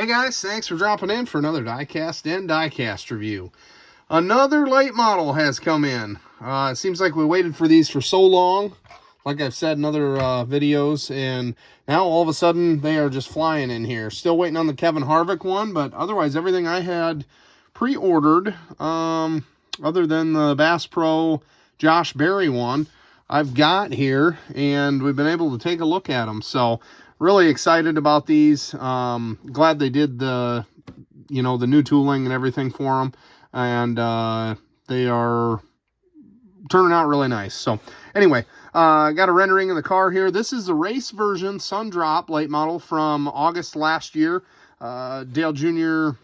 Hey guys, thanks for dropping in for another Diecast and Diecast review. Another late model has come in. It seems like we waited for these for so long, like I've said in other videos, and now all of a sudden they are just flying in here. Still waiting on the Kevin Harvick one, but otherwise everything I had pre-ordered, other than the Bass Pro Josh Berry one, I've got here, and we've been able to take a look at them. So really excited about these. Glad they did the new tooling and everything for them, and they are turning out really nice. So anyway, got a rendering of the car here. This is the race version Sun Drop late model from August last year. Dale Jr.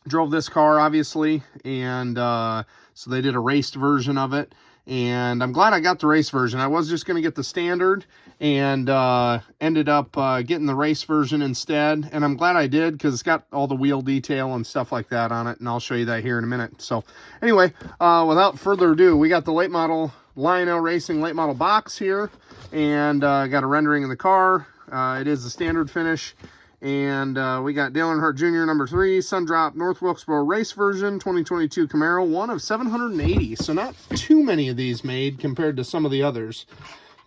drove this car, obviously, and so they did a raced version of it. And I'm glad I got the race version. I was just going to get the standard and ended up getting the race version instead. And I'm glad I did because it's got all the wheel detail and stuff like that on it. And I'll show you that here in a minute. So anyway, without further ado, we got the late model Lionel Racing late model box here. And got a rendering of the car. It is the standard finish. And we got Dale Earnhardt Jr. number 3, Sun Drop North Wilkesboro race version, 2022 Camaro, one of 780. So not too many of these made compared to some of the others.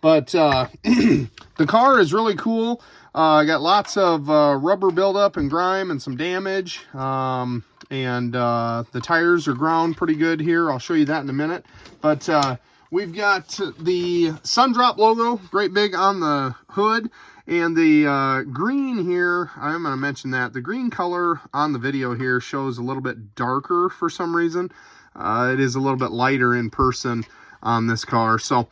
But the car is really cool. Got lots of rubber buildup and grime and some damage. And the tires are ground pretty good here. I'll show you that in a minute. But we've got the Sun Drop logo, great big on the hood. And the green here, I'm going to mention that. The green color on the video here shows a little bit darker for some reason. It is a little bit lighter in person on this car. So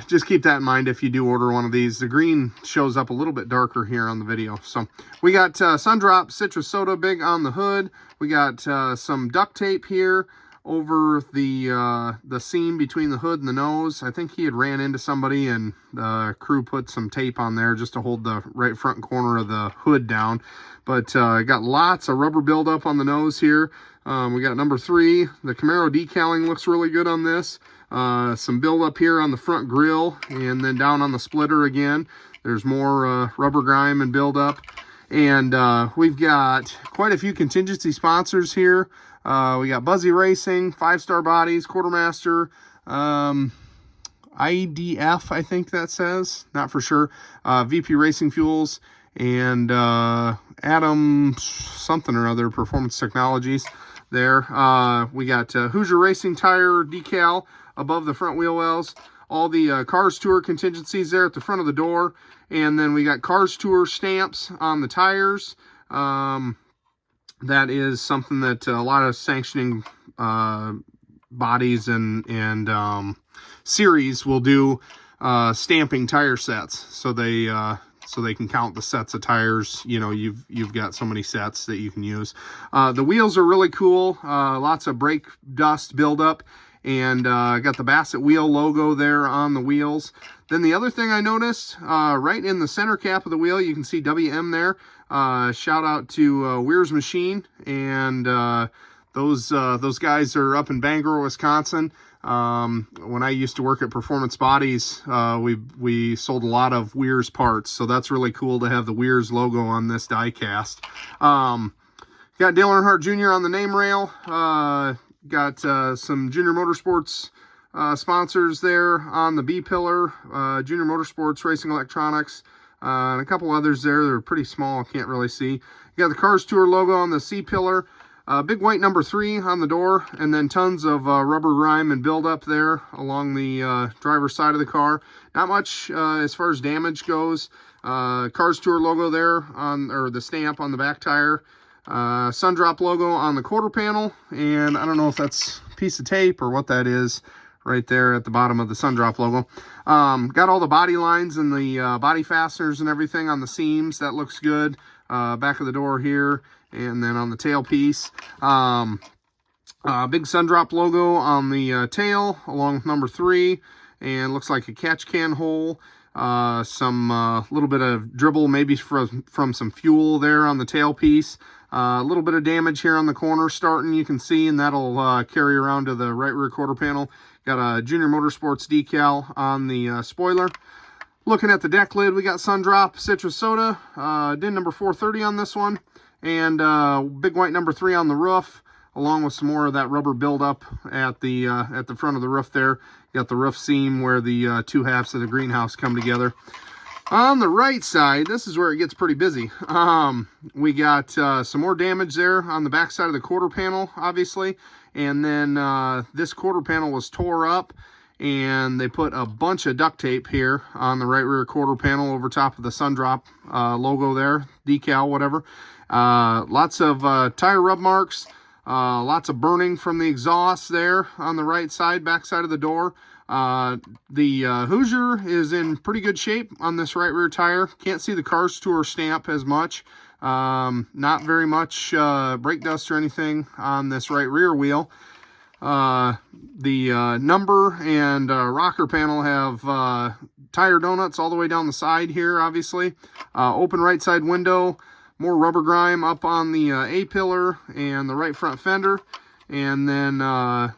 just keep that in mind if you do order one of these. The green shows up a little bit darker here on the video. So we got Sun Drop citrus soda big on the hood. We got some duct tape here over the seam between the hood and the nose. I think he had ran into somebody and the crew put some tape on there just to hold the right front corner of the hood down. But got lots of rubber buildup on the nose here. We got number 3. The Camaro decaling looks really good on this. Some buildup here on the front grille and then down on the splitter again. There's more rubber grime and buildup. And we've got quite a few contingency sponsors here. We got Buzzy Racing, 5 Star Bodies, Quartermaster, IDF, I think that says, not for sure, VP Racing Fuels, and Adam something or other, Performance Technologies there. We got Hoosier Racing Tire decal above the front wheel wells. All the Cars Tour contingencies there at the front of the door. And then we got Cars Tour stamps on the tires. That is something that a lot of sanctioning bodies and series will do, stamping tire sets, so they can count the sets of tires. You know, you've got so many sets that you can use. The wheels are really cool. Lots of brake dust buildup, and got the Bassett wheel logo there on the wheels. Then the other thing I noticed, right in the center cap of the wheel, you can see WM there. Shout out to Weir's Machine, and those guys are up in Bangor, Wisconsin. When I used to work at Performance Bodies, we sold a lot of Weir's parts, so that's really cool to have the Weir's logo on this diecast. Got Dale Earnhardt Jr. on the name rail. Got some Junior Motorsports sponsors there on the B pillar, Junior Motorsports Racing Electronics, and a couple others there. They're pretty small, can't really see. You got the Cars Tour logo on the C pillar, big white number 3 on the door, and then tons of rubber grime and buildup there along the driver's side of the car. Not much as far as damage goes. Cars Tour logo there on, or the stamp on the back tire. Sun Drop logo on the quarter panel, and I don't know if that's a piece of tape or what that is right there at the bottom of the Sun Drop logo. Got all the body lines and the body fasteners and everything on the seams. That looks good. Back of the door here, and then on the tailpiece. Big Sun Drop logo on the tail along with number 3, and looks like a catch can hole. Some little bit of dribble maybe from some fuel there on the tailpiece. A little bit of damage here on the corner starting, you can see, and that'll carry around to the right rear quarter panel. Got a Junior Motorsports decal on the spoiler. Looking at the deck lid, we got Sundrop Citrus Soda, DIN number 430 on this one, and big white number 3 on the roof, along with some more of that rubber buildup at the front of the roof there. You got the roof seam where the two halves of the greenhouse come together. On the right side, this is where it gets pretty busy. We got some more damage there on the back side of the quarter panel, obviously, and then this quarter panel was tore up, and they put a bunch of duct tape here on the right rear quarter panel over top of the Sundrop logo there, decal, whatever. Lots of tire rub marks, lots of burning from the exhaust there on the right side, back side of the door. The Hoosier is in pretty good shape on this right rear tire. Can't see the Cars Tour stamp as much. Not very much brake dust or anything on this right rear wheel. The number and rocker panel have tire donuts all the way down the side here, obviously. Open right side window, more rubber grime up on the A-pillar and the right front fender. And then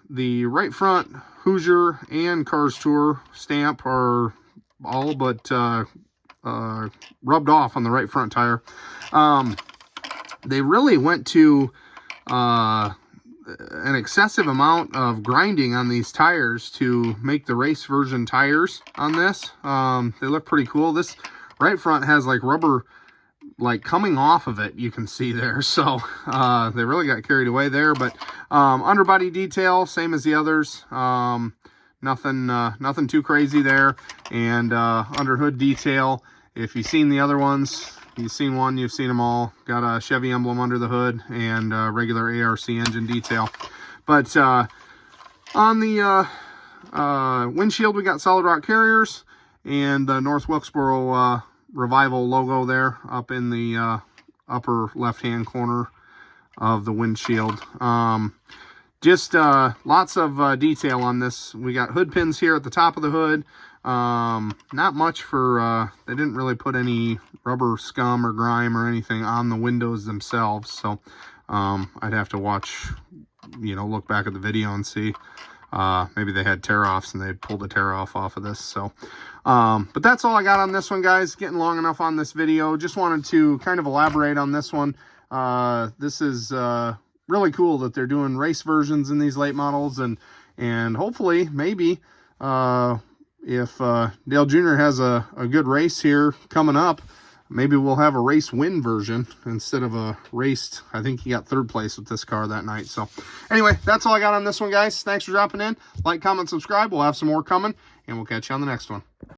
the right front Hoosier and Cars Tour stamp are all but rubbed off on the right front tire. They really went to an excessive amount of grinding on these tires to make the race version tires on this. They look pretty cool. This right front has like rubber like coming off of it, you can see there. So they really got carried away there. But underbody detail, same as the others. Nothing too crazy there. And under hood detail, if you've seen the other ones, you've seen one, you've seen them all. Got a Chevy emblem under the hood and regular ARC engine detail. But on the windshield, we got Solid Rock Carriers and the North Wilkesboro Revival logo there up in the upper left-hand corner of the windshield. Just lots of detail on this. We got hood pins here at the top of the hood. Not much for, they didn't really put any rubber scum or grime or anything on the windows themselves. So, I'd have to watch, look back at the video and see, maybe they had tear-offs and they pulled the tear-off off of this. So, but that's all I got on this one, guys. Getting long enough on this video. Just wanted to kind of elaborate on this one. This is, really cool that they're doing race versions in these late models, and hopefully, maybe, if Dale Jr. has a good race here coming up, maybe we'll have a race win version instead of a raced. I think he got 3rd place with this car that night. So anyway, that's all I got on this one, guys. Thanks for dropping in. Like, comment, subscribe. We'll have some more coming, and we'll catch you on the next one.